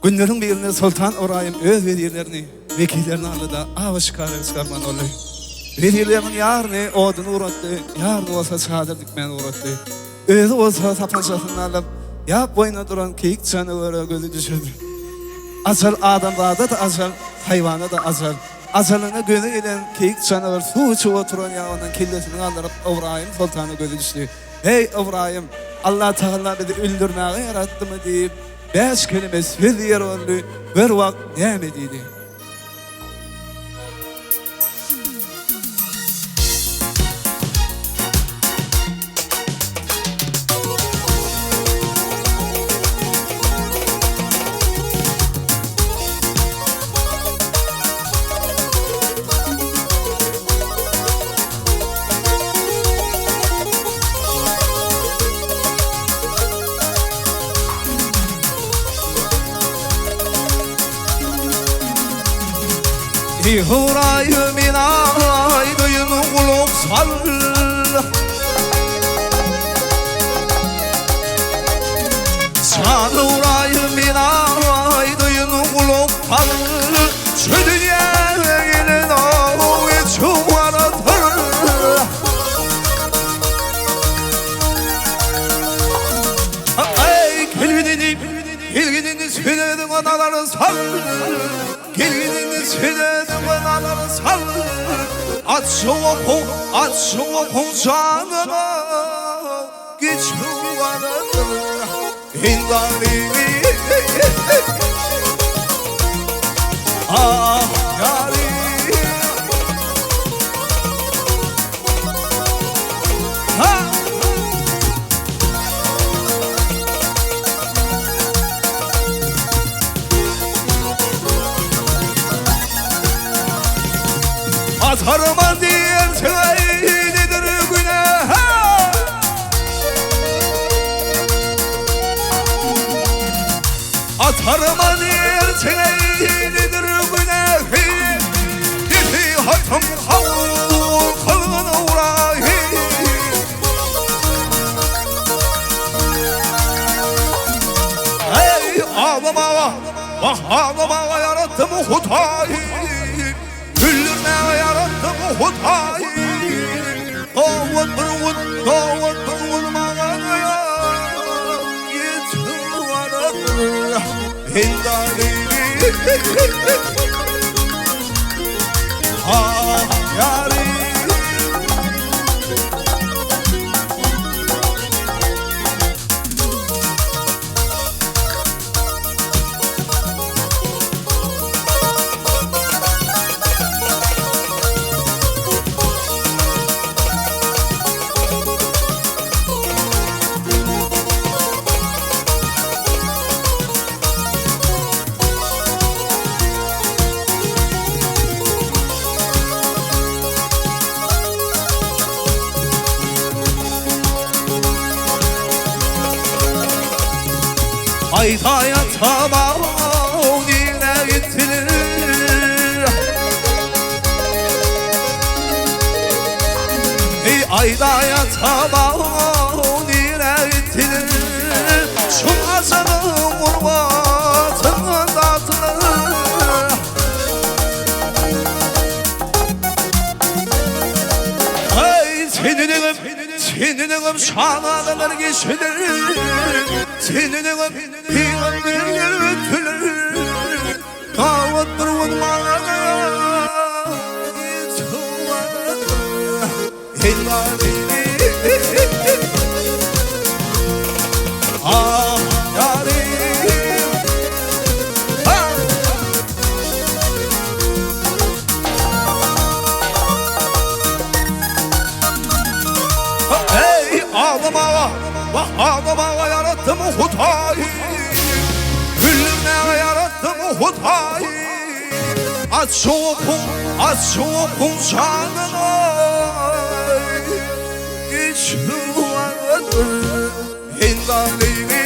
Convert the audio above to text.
Günlerin birinde Sultan Orayım öz vezirlerini, vekillerini aldı da çıkarman oldu. Vezirlerin yarını odunu uğrattı, yarını olsa çadır dikmeni uğrattı. Özü olsa tapançasını alıp, yap boyuna duran keyik canavarı gözü düşürdü. Azal adamlarda da azal, hayvana da azal. Azalına gözü gelen keyik canavar su içi oturan yağından kellesini kaldırıp Orayım Sultan'a gözü düştü. Hey Orayım, Allah Teala bizi öldürmeye yarattı mı deyip, 5 kelime söz yer oldu, bir vakt demediydi. Hurayım inay duyunu kulak sal. Can hurayım inay duyunu kulak sal. Şu dünya gelin o içim varatır. Ay gelgidini söyledim anaları sal. Gelgidini söyledim anaları sal. At şu okun canına geç varatır. Hindalini ah yarim. Atarıma diyersen nedir günah? Atarıma diyersen nedir günah? Gitti hatım kalına uğrayım. Hey ağlama yarattım hutayı. Güldürmeye yarattım hutayı. Davat bir mağaraya yetim varadır. Hindalini ah yarim. Ayda yatamam yine gittiler. Ayda yatamam yine gittiler. Şu azanın vurmatının tatlı. Ay seninle şanalar geçilir. Seninle peygamberler ötülür. Davat durun mağaraya yetim varadır. Hindalini ah yarim. Hey ağlama yarattım hutayı. Güldürmeye yarattım hutayı. Aç şu okun canına geç vardır. Hindalini